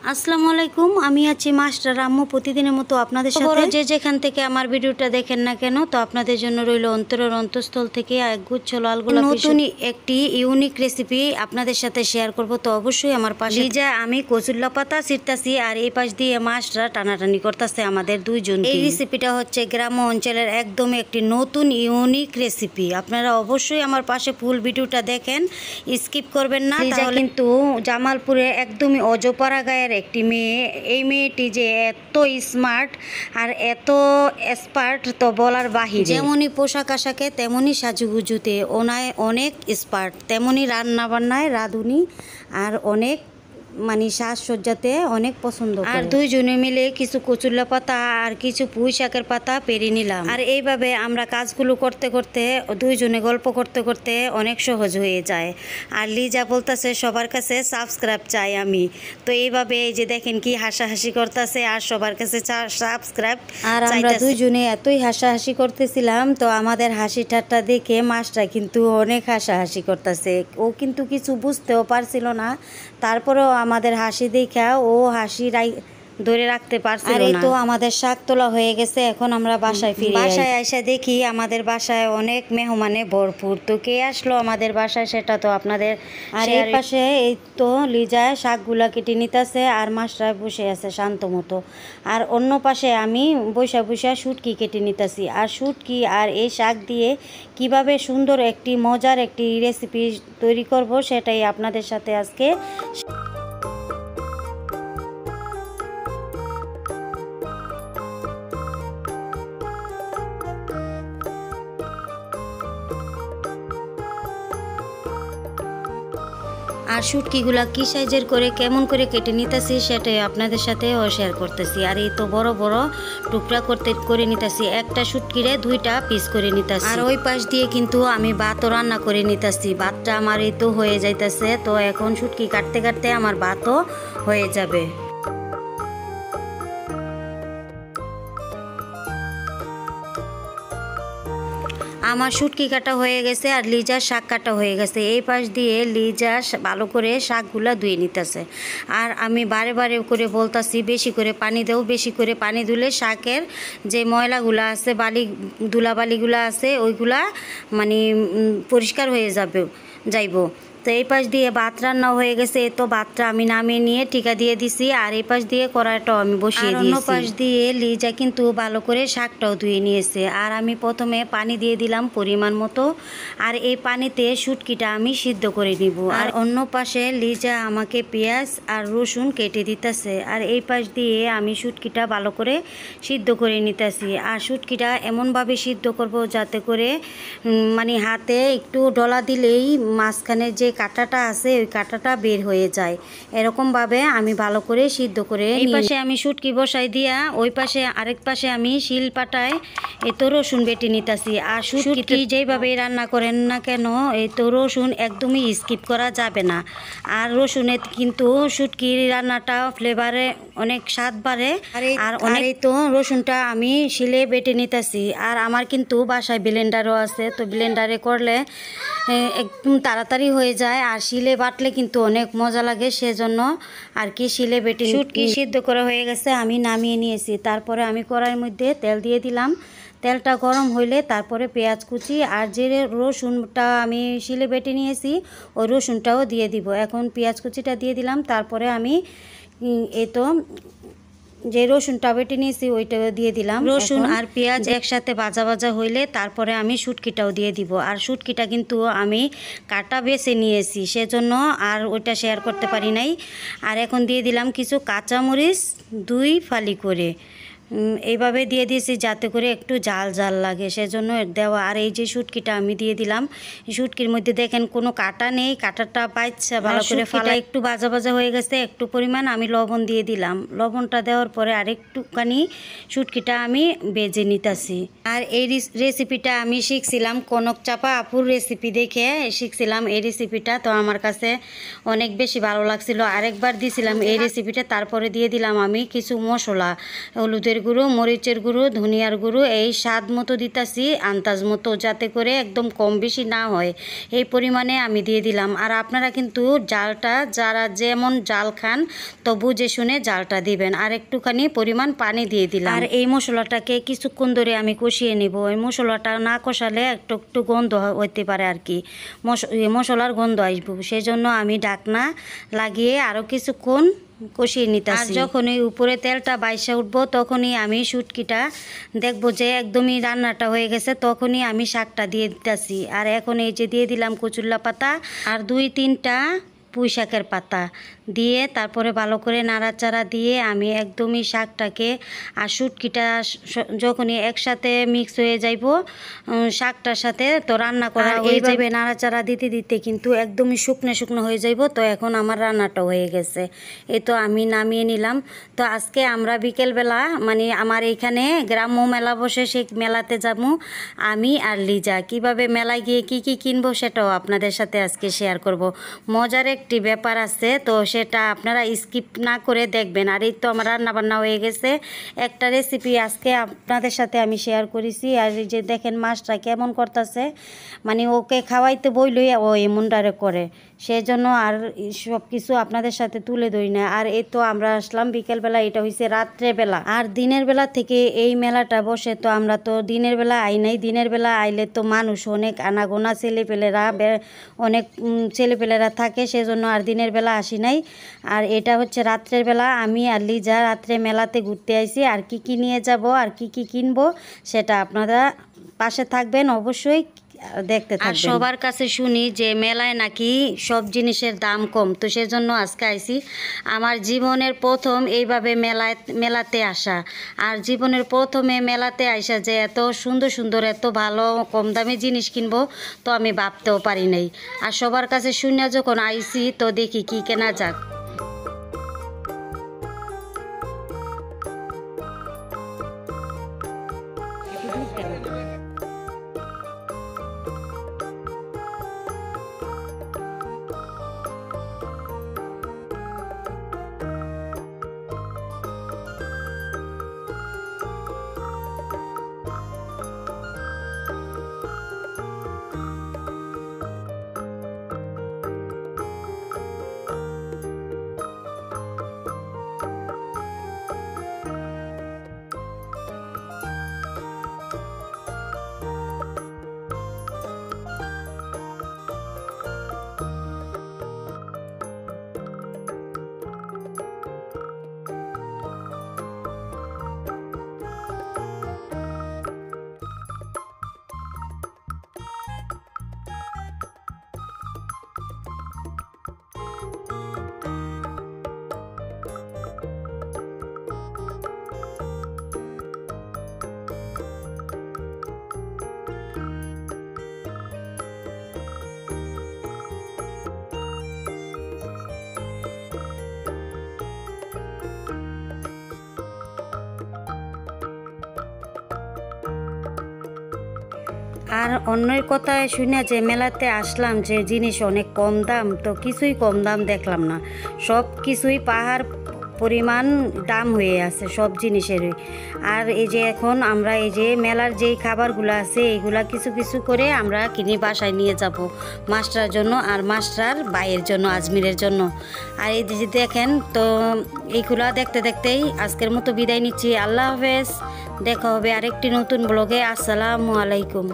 আসসালামু আলাইকুম। আমি আছি মাস্টার আম্মু, প্রতিদিনের মতো আপনাদের সাথে। যে যেখান থেকে আমার ভিডিওটা দেখেন না কেন, তো আপনাদের জন্য রইল অন্তরের অন্তঃস্থল থেকে একগুচ্ছ লাল গোলাপ নতুন একটি ইউনিক রেসিপি আপনাদের সাথে শেয়ার করব। তো অবশ্যই আমার পাশে লিজা আমি কচুল্লা পাতা ছিটতাছি আর এই পাশ দিয়ে মাছটা টানাটানি করতেছে আমাদের দুইজন। এই রেসিপিটা হচ্ছে গ্রাম্য অঞ্চলের একদম একটি নতুন ইউনিক রেসিপি। আপনারা অবশ্যই আমার পাশে ফুল ভিডিওটা দেখেন, স্কিপ করবেন না। লিজা কিন্তু জামালপুরে একদমই অজপাড়া গায়ের একটি মেয়ে। এই মেয়েটি যে এত স্মার্ট আর এত এক্সপার্ট তো বলার বাহিরে। যেমনই পোশাক আশাকে তেমনই সাজুগুজুতে ওনায় অনেক এক্সপার্ট, তেমনই রান্না বান্নায় রাঁধুনি আর অনেক মানে সাজসজ্জাতে অনেক পছন্দ। আর দুইজনে মিলে কিছু কচুল্লা পাতা আর কিছু পুঁই শাকের পাতা পেরে নিলাম। আর এইভাবে আমরা কাজগুলো করতে করতে দুইজনে গল্প করতে করতে অনেক সহজ হয়ে যায়। আর লিজা বলতেছে সবার কাছে সাবস্ক্রাইব চাই আমি। তো এইভাবে এই যে দেখেন কি হাসাহাসি করতেছে আর সবার কাছে সাবস্ক্রাইব। আর আমরা দুইজনে এতই হাসাহাসি করতেছিলাম, তো আমাদের হাসি ঠাট্টা দেখে মাছটা কিন্তু অনেক হাসাহাসি করতেছে। ও কিন্তু কিছু বুঝতেও পারছিল না, তারপরেও আমাদের হাসি দেখা ও হাসি ধরে রাখতে পারছিল না। আর এই তো আমাদের শাক তোলা হয়ে গেছে, এখন আমরা বাসায় ফিরে বাসায় আইসা দেখি আমাদের বাসায় অনেক মেহমানে ভরপুর। তো কে আসলো আমাদের বাসায় সেটা তো আপনাদের। আর এই পাশে এই তো লিজায় শাকগুলা কেটে নিতেছে আর মাছটা বসে আছে শান্ত মতো। আর অন্য পাশে আমি বৈশা বৈশা শুটকি কেটে নিতেছি। আর শুটকি আর এই শাক দিয়ে কিভাবে সুন্দর একটি মজার একটি রেসিপি তৈরি করব সেটাই আপনাদের সাথে আজকে। আর শুটকিগুলা কী সাইজের করে কেমন করে কেটে নিতেছি সেটাই আপনাদের সাথে শেয়ার করতেছি। আর এই তো বড় বড় টুকরা করে নিতেছি, একটা শুটকিরে 2টা পিস করে নিতেছি। আর ওই পাশ দিয়ে কিন্তু আমি ভাতও রান্না করে নিতেছি। ভাতটা আমার এই তো হয়ে যাইতেছে। তো এখন শুটকি কাটতে কাটতে আমার ভাতও হয়ে যাবে। আমার শুটকি কাটা হয়ে গেছে আর লিজার শাক কাটা হয়ে গেছে। এই পাশ দিয়ে লিজা ভালো করে শাকগুলা ধুয়ে নিতেছে। আর আমি বারে বারে করে বলতাছি বেশি করে পানি দেও, বেশি করে পানি দিলে শাকের যে ময়লাগুলো আছে ধুলাবালিগুলো আছে ওইগুলা মানে পরিষ্কার হয়ে যাইব। তো এই পাশ দিয়ে ভাত রান্না হয়ে গেছে। তো ভাতটা আমি নামিয়ে নিয়ে টিকা দিয়ে দিছি আর এই পাশ দিয়ে কড়াইটাও আমি বসিয়ে দিয়েছি। অন্য পাশ দিয়ে লিজা কিন্তু ভালো করে শাকটাও ধুয়ে নিয়েছে। আর আমি প্রথমে পানি দিয়ে দিলাম পরিমাণ মতো, আর এই পানিতে শুটকিটা আমি সিদ্ধ করে নিব। আর অন্য পাশে লিজা আমাকে পেঁয়াজ আর রসুন কেটে দিতেছে। আর এই পাশ দিয়ে আমি শুটকিটা ভালো করে সিদ্ধ করে নিতেছি। আর শুটকিটা এমনভাবে সিদ্ধ করব যাতে করে মানে হাতে একটু ডলা দিলেই মাঝখানে যে কাঁটাটা আছে ওই কাঁটাটা বের হয়ে যায়। এরকমভাবে আমি ভালো করে সিদ্ধ করে এই পাশে আমি শুটকি বসাই দিয়া ওই পাশে আরেক পাশে আমি শিল পাটায় এই তো রসুন বেটে নিতেছি। আর শুটকি যেইভাবে রান্না করেন না কেন এই তো রসুন একদমই স্কিপ করা যাবে না। আর রসুনে কিন্তু শুটকির রান্নাটা ফ্লেভারে অনেক স্বাদ বাড়ে। আর এই তো রসুনটা আমি শিলে বেটে নিতেছি। আর আমার কিন্তু বাসায় ব্লেন্ডারও আছে, তো ব্লেন্ডারে করলে একদম তাড়াতাড়ি হয়ে যায়। আর শিলে বাটলে কিন্তু অনেক মজা লাগে, সেজন্য আর কি শিলে বেটে। শুটকি সিদ্ধ করা হয়ে গেছে, আমি নামিয়ে নিয়েছি। তারপরে আমি কড়াইয়ের মধ্যে তেল দিয়ে দিলাম। তেলটা গরম হইলে তারপরে পেঁয়াজ কুচি আর যে রসুনটা আমি শিলে বেটে নিয়েছি ওই রসুনটাও দিয়ে দিব। এখন পেঁয়াজ কুচিটা দিয়ে দিলাম। তারপরে আমি এই তো যে রসুনটা বেটে নিয়েছি ওইটাও দিয়ে দিলাম। রসুন আর পেঁয়াজ একসাথে ভাজা ভাজা হইলে তারপরে আমি শুটকিটাও দিয়ে দিব। আর শুটকিটা কিন্তু আমি কাটা বেছে নিয়েছি, সেজন্য আর ওইটা শেয়ার করতে পারি নাই। আর এখন দিয়ে দিলাম কিছু কাঁচামরিচ 2 ফালি করে, এইভাবে দিয়ে দিয়েছি যাতে করে একটু জাল জাল লাগে, সেজন্য দেওয়া। আর এই যে শুটকিটা আমি দিয়ে দিলাম, শুটকির মধ্যে দেখেন কোনো কাটা নেই, কাটাটা পাইছে ভালো করে ফালা। একটু ভাজা ভাজা হয়ে গেছে, একটু পরিমাণ আমি লবণ দিয়ে দিলাম। লবণটা দেওয়ার পরে আরেকটুখানি শুটকিটা আমি ভেজে নিতেছি। আর এই রেসিপিটা আমি শিখছিলাম কনক চাপা আপুর রেসিপি দেখে শিখছিলাম এই রেসিপিটা। তো আমার কাছে অনেক বেশি ভালো লাগছিল। আরেকবার দিয়েছিলাম এই রেসিপিটা। তারপরে দিয়ে দিলাম আমি কিছু মশলা, হলুদের গুঁড়ো, মরিচের গুঁড়ো, ধনিয়ার গুঁড়ো এই স্বাদ মতো দিতাছি, আন্দাজ মতো, যাতে করে একদম কম বেশি না হয় এই পরিমাণে আমি দিয়ে দিলাম। আর আপনারা কিন্তু জালটা যারা যেমন জাল খান তো বুঝে শুনে জালটা দিবেন। আর একটুখানি পরিমাণ পানি দিয়ে দিলাম। আর এই মশলাটাকে কিছুক্ষণ ধরে আমি কষিয়ে নিব। এই মশলাটা না কষালে একটু একটু গন্ধ হইতে পারে আর কি, মশলার গন্ধ আসবো, সেই জন্য আমি ঢাকনা লাগিয়ে আরও কিছুক্ষণ কষিয়ে নিতেছি। আর যখন এই উপরে তেলটা বাইসা উঠবো তখনই আমি শুটকিটা দেখবো যে একদমই রান্নাটা হয়ে গেছে, তখনই আমি শাকটা দিয়ে দিতেছি। আর এখন এই যে দিয়ে দিলাম কচুল্লা পাতা আর 2-3টা পুঁই শাকের পাতা দিয়ে তারপরে ভালো করে নাড়াচাড়া দিয়ে আমি একদমই শাকটাকে আর শুটকিটা যখনই একসাথে মিক্স হয়ে যাইব শাকটার সাথে তো রান্না করা হয়ে যাবে। নাড়াচাড়া দিতে দিতে কিন্তু একদমই শুকনো শুকনো হয়ে যাইব। তো এখন আমার রান্নাটা হয়ে গেছে, এই তো আমি নামিয়ে নিলাম। তো আজকে আমরা বিকেলবেলা মানে আমার এইখানে গ্রাম্য মেলা বসে, সেই মেলাতে যাব আমি আর লিজা। কিভাবে মেলায় গিয়ে কি কি কিনবো সেটাও আপনাদের সাথে আজকে শেয়ার করব। মজার একটি ব্যাপার আছে, তো সেটা আপনারা স্কিপ না করে দেখবেন। আর এই তো আমার রান্না বান্না হয়ে গেছে, একটা রেসিপি আজকে আপনাদের সাথে আমি শেয়ার করেছি। আর এই যে দেখেন মাছটা কেমন করতেছে, মানে ওকে খাওয়াইতে বইলই ও এমনটারে করে, সেই জন্য আর সব কিছু আপনাদের সাথে তুলে ধরি না। আর এই তো আমরা আসলাম বিকেলবেলা, এটা হয়েছে রাত্রেবেলা। আর দিনের বেলা থেকে এই মেলাটা বসে, তো আমরা তো দিনের বেলা আই নাই। দিনের বেলা আইলে তো মানুষ অনেক আনাগোনা, ছেলেপেলেরা অনেক ছেলেপেলেরা থাকে, সেজন্য আর দিনের বেলা আসি নাই। আর এটা হচ্ছে রাত্রের বেলা, আমি আর লিজা রাত্রে মেলাতে ঘুরতে আইছি। আর কি কি নিয়ে যাব আর কি কি কিনবো সেটা আপনারা পাশে থাকবেন, অবশ্যই দেখতে থাকবেন। আর সবার কাছে শুনি যে মেলায় নাকি সব জিনিসের দাম কম, তো সেজন্য আজকে আইছি। আমার জীবনের প্রথম এইভাবে মেলাতে আসা, আর জীবনের প্রথমে মেলাতে আইসা যে এত সুন্দর সুন্দর এত ভালো কম দামি জিনিস কিনবো তো আমি ভাবতেও পারি নাই। আর সবার কাছে শুনে যখন আইছি তো দেখি কি কেনা যাক। আর অন্যের কথায় শুনে যে মেলাতে আসলাম যে জিনিস অনেক কম দাম, তো কিছুই কম দাম দেখলাম না, সব কিছুই পাহাড় পরিমাণ দাম হয়ে আছে সব জিনিসেরই। আর এই যে এখন আমরা এই যে মেলার যেই খাবারগুলো আছে এইগুলা কিছু কিছু করে আমরা কিনে বাসায় নিয়ে যাব মাস্টার জন্য, আর মাস্টার বাইয়ের জন্য, আজমিরের জন্য। আর এই যে দেখেন, তো এইগুলা দেখতে দেখতেই আজকের মতো বিদায় নিচ্ছি। আল্লাহ হাফেজ, দেখা হবে আরেকটি নতুন ব্লগে। আসসালামু আলাইকুম।